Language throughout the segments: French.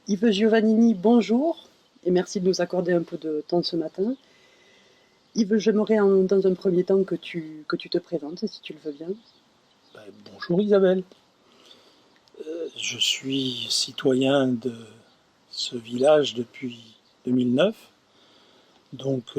Yves Giovannini, bonjour et merci de nous accorder un peu de temps ce matin. Yves, j'aimerais dans un premier temps que tu te présentes, si tu le veux bien. Bonjour Isabelle. Je suis citoyen de ce village depuis 2009, donc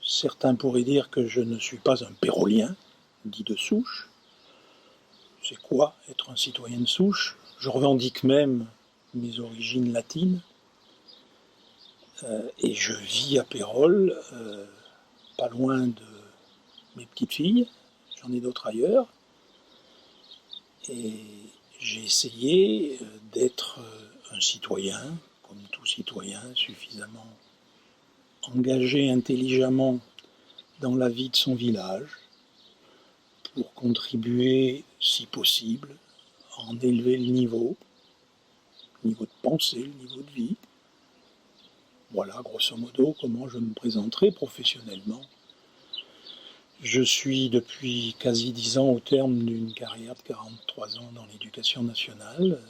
certains pourraient dire que je ne suis pas un pérolien, dit de souche. C'est quoi être un citoyen de souche? Je revendique même mes origines latines et je vis à Pérols, pas loin de mes petites filles, j'en ai d'autres ailleurs. Et j'ai essayé d'être un citoyen, comme tout citoyen, suffisamment engagé intelligemment dans la vie de son village, pour contribuer, si possible, à en élever le niveau de pensée, le niveau de vie. Voilà, grosso modo, comment je me présenterai professionnellement. Je suis depuis quasi 10 ans au terme d'une carrière de 43 ans dans l'éducation nationale,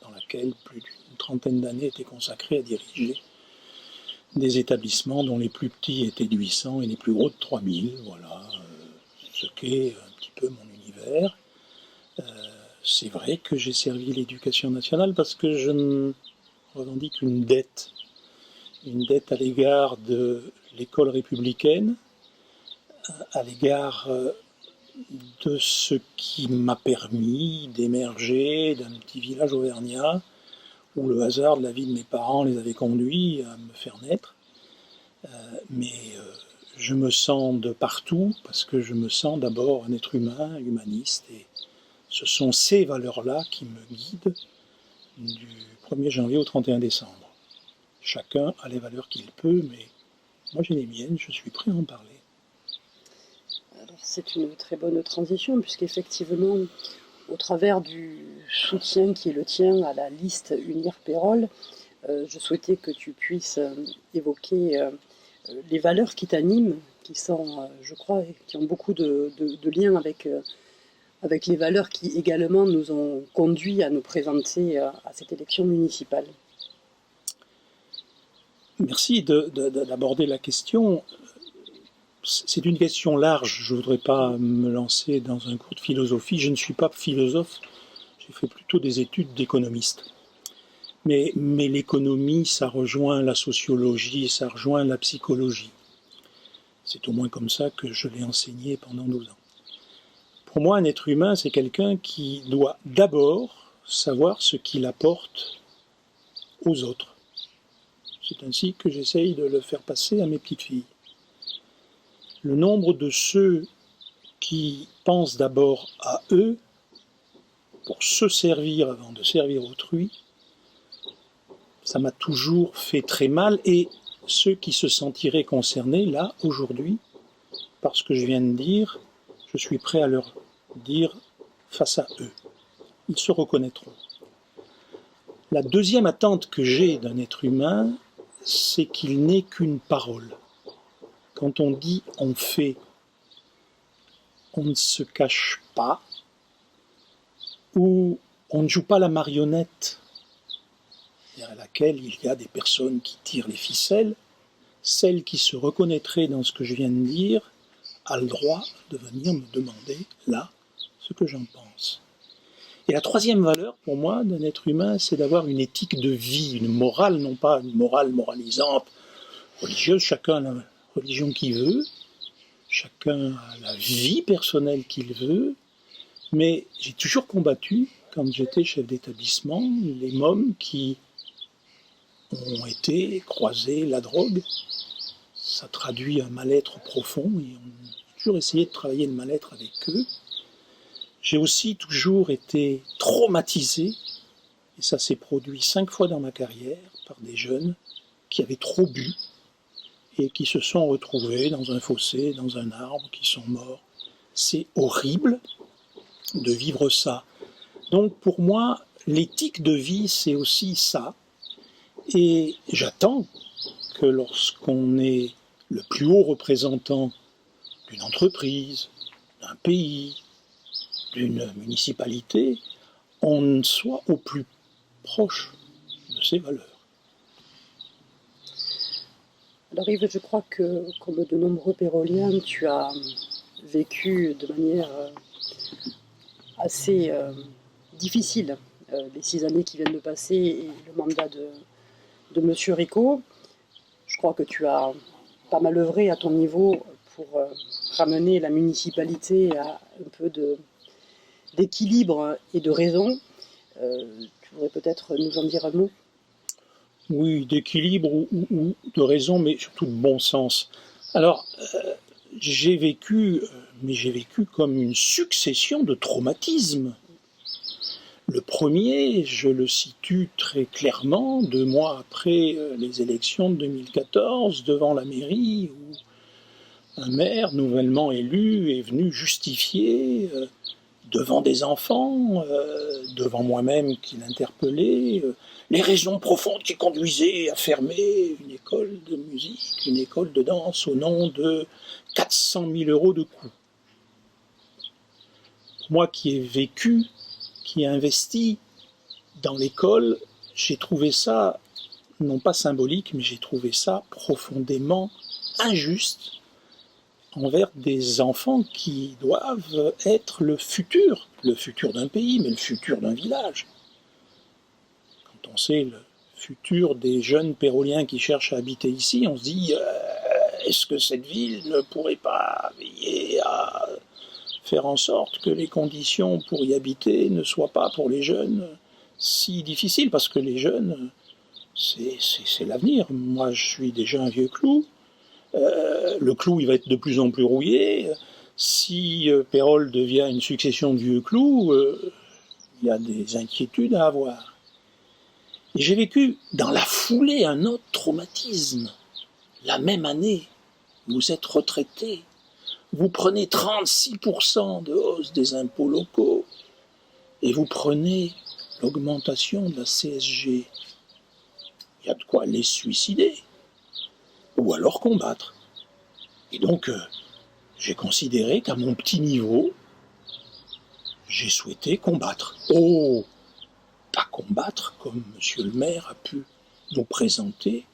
dans laquelle plus d'une trentaine d'années étaient consacrées à diriger des établissements dont les plus petits étaient de 800 et les plus gros de 3000. Voilà ce qu'est un petit peu mon univers. C'est vrai que j'ai servi l'éducation nationale parce que je revendique une dette à l'égard de l'école républicaine, à l'égard de ce qui m'a permis d'émerger d'un petit village auvergnat où le hasard de la vie de mes parents les avait conduits à me faire naître. Mais je me sens de partout parce que je me sens d'abord un être humain, humaniste, et ce sont ces valeurs-là qui me guident du 1er janvier au 31 décembre. Chacun a les valeurs qu'il peut, mais moi j'ai les miennes, je suis prêt à en parler. Alors, c'est une très bonne transition, puisqu'effectivement, au travers du soutien qui est le tien à la liste Unir Pérols, je souhaitais que tu puisses évoquer les valeurs qui t'animent, qui sont, je crois, qui ont beaucoup de liens avec les valeurs qui également nous ont conduits à nous présenter à cette élection municipale. Merci d'aborder la question. C'est une question large, je ne voudrais pas me lancer dans un cours de philosophie. Je ne suis pas philosophe, j'ai fait plutôt des études d'économiste. Mais l'économie, ça rejoint la sociologie, ça rejoint la psychologie. C'est au moins comme ça que je l'ai enseigné pendant 12 ans. Pour moi, un être humain, c'est quelqu'un qui doit d'abord savoir ce qu'il apporte aux autres. C'est ainsi que j'essaye de le faire passer à mes petites filles. Le nombre de ceux qui pensent d'abord à eux pour se servir avant de servir autrui, ça m'a toujours fait très mal, et ceux qui se sentiraient concernés, là, aujourd'hui, par ce que je viens de dire, je suis prêt à leur dire face à eux. Ils se reconnaîtront. La deuxième attente que j'ai d'un être humain, c'est qu'il n'ait qu'une parole. Quand on dit on fait, on ne se cache pas, ou on ne joue pas la marionnette, à laquelle il y a des personnes qui tirent les ficelles. Celle qui se reconnaîtrait dans ce que je viens de dire a le droit de venir me demander, là, ce que j'en pense. Et la troisième valeur, pour moi, d'un être humain, c'est d'avoir une éthique de vie, une morale, non pas une morale moralisante, religieuse. Chacun a la religion qu'il veut, chacun a la vie personnelle qu'il veut, mais j'ai toujours combattu, quand j'étais chef d'établissement, les mômes qui ont été croisés la drogue. Ça traduit un mal-être profond, et on a toujours essayé de travailler le mal-être avec eux. J'ai aussi toujours été traumatisé, et ça s'est produit 5 fois dans ma carrière, par des jeunes qui avaient trop bu et qui se sont retrouvés dans un fossé, dans un arbre, qui sont morts. C'est horrible de vivre ça. Donc pour moi, l'éthique de vie, c'est aussi ça. Et j'attends que lorsqu'on est le plus haut représentant d'une entreprise, d'un pays, d'une municipalité, on soit au plus proche de ses valeurs. Alors Yves, je crois que, comme de nombreux péroliens, tu as vécu de manière assez difficile les 6 années qui viennent de passer et le mandat de Monsieur Rico. Je crois que tu as pas mal œuvré à ton niveau pour ramener la municipalité à un peu d'équilibre et de raison. Tu voudrais peut-être nous en dire un mot? Oui, d'équilibre ou de raison, mais surtout de bon sens. Alors, j'ai vécu comme une succession de traumatismes. Le premier, je le situe très clairement, 2 mois après les élections de 2014, devant la mairie, où un maire nouvellement élu est venu justifier devant des enfants, devant moi-même qui l'interpellais, les raisons profondes qui conduisaient à fermer une école de musique, une école de danse au nom de 400 000 € de coûts. Moi qui ai vécu, qui ai investi dans l'école, j'ai trouvé ça, non pas symbolique, mais j'ai trouvé ça profondément injuste envers des enfants qui doivent être le futur d'un pays, mais le futur d'un village. Quand on sait le futur des jeunes péroliens qui cherchent à habiter ici, on se dit est-ce que cette ville ne pourrait pas veiller à faire en sorte que les conditions pour y habiter ne soient pas pour les jeunes si difficiles, parce que les jeunes, c'est l'avenir. Moi, je suis déjà un vieux clou. Le clou, il va être de plus en plus rouillé. Si Pérols devient une succession de vieux clous, il y a des inquiétudes à avoir. Et j'ai vécu dans la foulée un autre traumatisme. La même année, vous êtes retraité, vous prenez 36% de hausse des impôts locaux et vous prenez l'augmentation de la CSG. Il y a de quoi les suicider ou alors combattre. Et donc, j'ai considéré qu'à mon petit niveau, j'ai souhaité combattre. Oh, pas combattre comme monsieur le maire a pu nous présenter.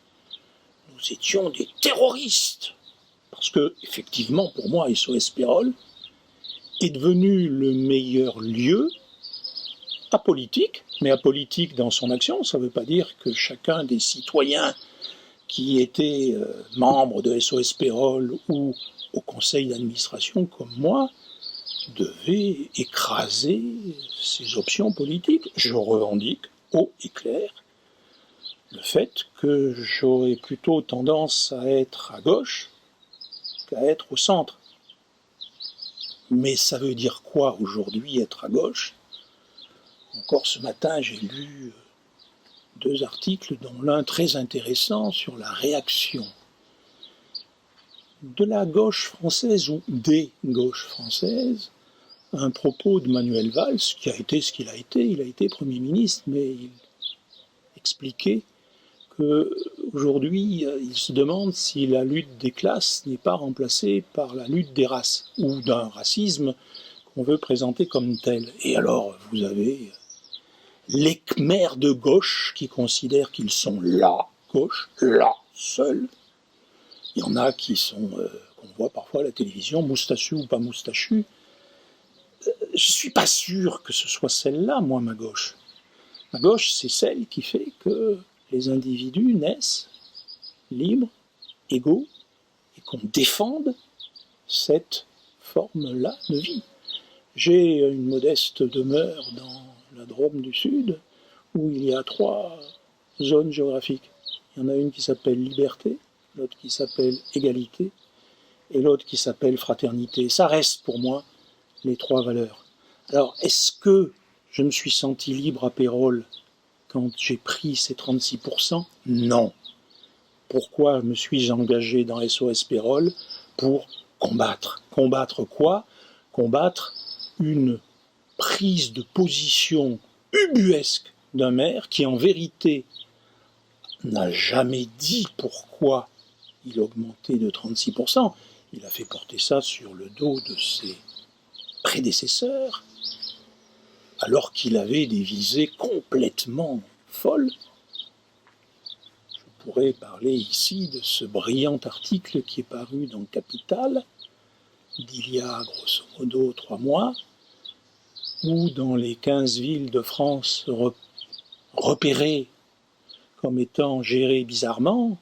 Nous étions des terroristes. Parce que, effectivement, pour moi, SOS Pérols est devenu le meilleur lieu apolitique, mais apolitique dans son action. Ça ne veut pas dire que chacun des citoyens qui étaient membres de SOS Pérols ou au conseil d'administration comme moi devait écraser ses options politiques. Je revendique haut et clair le fait que j'aurais plutôt tendance à être à gauche qu'à être au centre. Mais ça veut dire quoi aujourd'hui être à gauche? Encore ce matin, j'ai lu 2 articles, dont l'un très intéressant sur la réaction de la gauche française ou des gauches françaises à un propos de Manuel Valls, qui a été ce qu'il a été. Il a été Premier ministre, mais il expliquait qu'aujourd'hui, il se demande si la lutte des classes n'est pas remplacée par la lutte des races, ou d'un racisme qu'on veut présenter comme tel. Et alors, vous avez les Khmers de gauche qui considèrent qu'ils sont la gauche, la seule. Il y en a qui sont, qu'on voit parfois à la télévision, moustachus ou pas moustachus. Je ne suis pas sûr que ce soit celle-là, moi, ma gauche. Ma gauche, c'est celle qui fait que les individus naissent libres, égaux, et qu'on défende cette forme-là de vie. J'ai une modeste demeure dans la Drôme du Sud, où il y a 3 zones géographiques. Il y en a une qui s'appelle liberté, l'autre qui s'appelle égalité, et l'autre qui s'appelle fraternité. Ça reste pour moi les 3 valeurs. Alors, est-ce que je me suis senti libre à Pérols quand j'ai pris ces 36%? Non. Pourquoi me suis-je engagé dans SOS Pérols? Pour combattre. Combattre quoi? Combattre une prise de position ubuesque d'un maire qui, en vérité, n'a jamais dit pourquoi il augmentait de 36%. Il a fait porter ça sur le dos de ses prédécesseurs, alors qu'il avait des visées complètement folles. pourrais parler ici de ce brillant article qui est paru dans Capital, d'il y a grosso modo 3 mois, où dans les 15 villes de France repérées comme étant gérées bizarrement,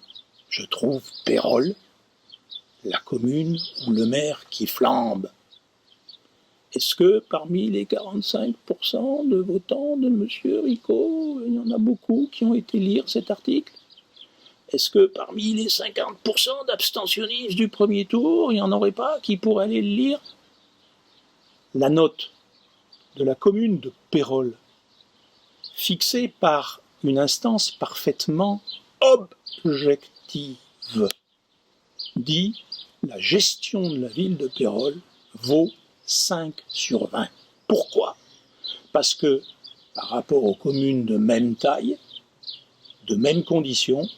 je trouve Pérols, la commune où le maire qui flambe. Est-ce que parmi les 45% de votants de M. Rico, il y en a beaucoup qui ont été lire cet article? Est-ce que parmi les 50% d'abstentionnistes du premier tour, il n'y en aurait pas qui pourraient aller le lire? La note de la commune de Pérols, fixée par une instance parfaitement objective, dit la gestion de la ville de Pérols vaut 5 sur 20. Pourquoi? Parce que par rapport aux communes de même taille, de mêmes conditions,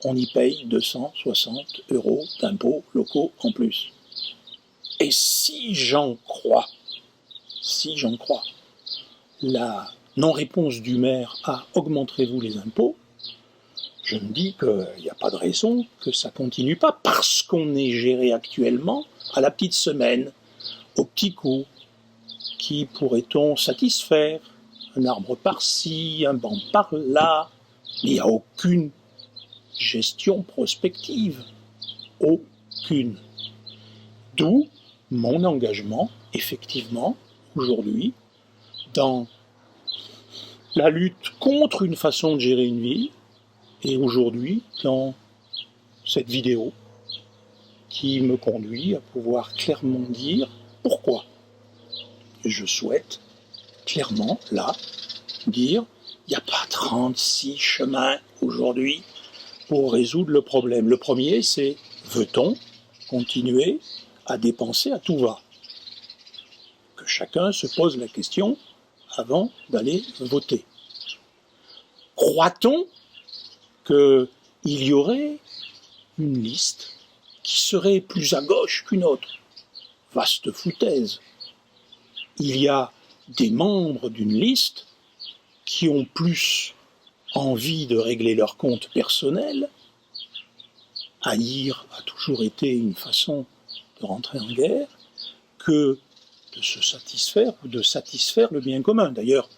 on y paye 260 € d'impôts locaux en plus. Et si j'en crois la non-réponse du maire à « augmenterez-vous les impôts », je me dis qu'il n'y a pas de raison que ça continue pas, parce qu'on est géré actuellement à la petite semaine, au petit coup. Qui pourrait-on satisfaire? Un arbre par-ci, un banc par-là. Il n'y a aucune gestion prospective. Aucune. D'où mon engagement, effectivement, aujourd'hui, dans la lutte contre une façon de gérer une ville, et aujourd'hui, dans cette vidéo, qui me conduit à pouvoir clairement dire pourquoi. Je souhaite clairement, là, dire il n'y a pas 36 chemins aujourd'hui pour résoudre le problème. Le premier, c'est veut-on continuer à dépenser à tout va? Que chacun se pose la question avant d'aller voter. Croit-on qu'il y aurait une liste qui serait plus à gauche qu'une autre? Vaste foutaise. Il y a des membres d'une liste qui ont plus envie de régler leurs comptes personnels. Haïr a toujours été une façon de rentrer en guerre que de se satisfaire ou de satisfaire le bien commun. D'ailleurs,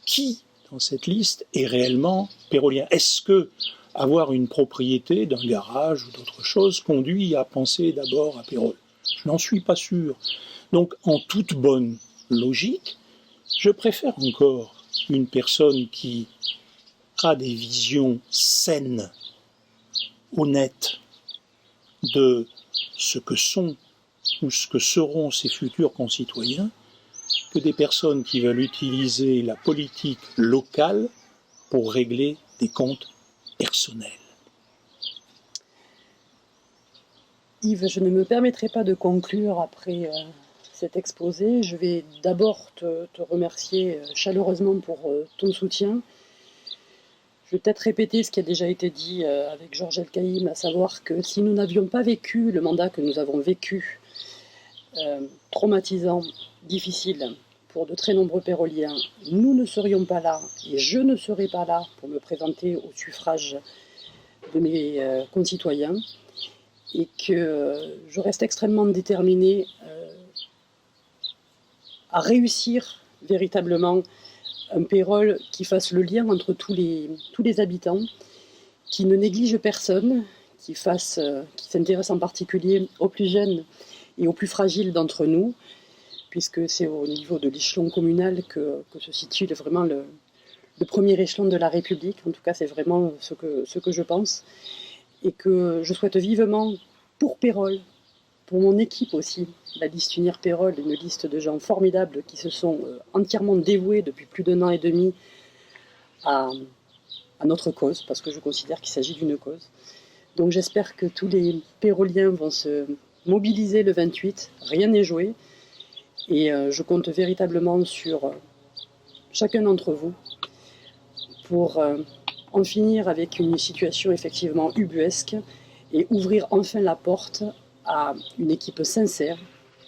qui dans cette liste est réellement pérolien? Est-ce que avoir une propriété d'un garage ou d'autre chose conduit à penser d'abord à Pérols? Je n'en suis pas sûr. Donc, en toute bonne logique, je préfère encore une personne qui a des visions saines, honnêtes, de ce que sont ou ce que seront ses futurs concitoyens, que des personnes qui veulent utiliser la politique locale pour régler des comptes personnels. Yves, je ne me permettrai pas de conclure après cet exposé. Je vais d'abord te remercier chaleureusement pour ton soutien. Je vais peut-être répéter ce qui a déjà été dit avec Georges Elkaïm, à savoir que si nous n'avions pas vécu le mandat que nous avons vécu, traumatisant, difficile pour de très nombreux Péroliens, nous ne serions pas là, et je ne serais pas là pour me présenter au suffrage de mes concitoyens, et que je reste extrêmement déterminée à réussir véritablement un Pérol qui fasse le lien entre tous les habitants, qui ne néglige personne, qui s'intéresse en particulier aux plus jeunes et aux plus fragiles d'entre nous, puisque c'est au niveau de l'échelon communal que se situe vraiment le premier échelon de la République. En tout cas, c'est vraiment ce que je pense. Et que je souhaite vivement pour Pérols, pour mon équipe aussi, la liste Unir Pérols, une liste de gens formidables qui se sont entièrement dévoués depuis plus d'1 an et demi à notre cause, parce que je considère qu'il s'agit d'une cause. Donc j'espère que tous les Péroliens vont se mobiliser le 28, rien n'est joué, et je compte véritablement sur chacun d'entre vous pour en finir avec une situation effectivement ubuesque et ouvrir enfin la porte à une équipe sincère,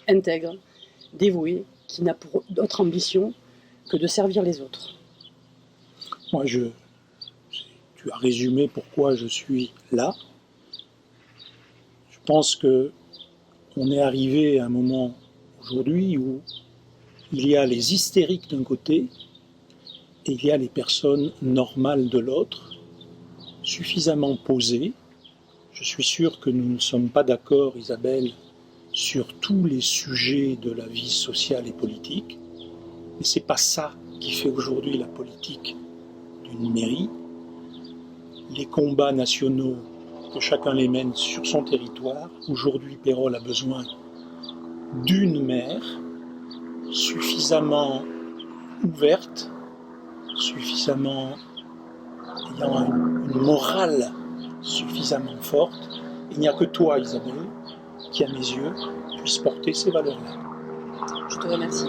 intègre, dévouée, qui n'a pour d'autre ambition que de servir les autres. Moi, c'est tu as résumé pourquoi je suis là. Je pense que on est arrivé à un moment aujourd'hui où il y a les hystériques d'un côté et il y a les personnes normales de l'autre, suffisamment posées. Je suis sûr que nous ne sommes pas d'accord, Isabelle, sur tous les sujets de la vie sociale et politique, mais c'est pas ça qui fait aujourd'hui la politique d'une mairie. Les combats nationaux, que chacun les mène sur son territoire. Aujourd'hui, Pérols a besoin d'une maire suffisamment ouverte, suffisamment ayant une morale suffisamment forte. Il n'y a que toi, Isabelle, qui, à mes yeux, puisse porter ces valeurs-là. Je te remercie.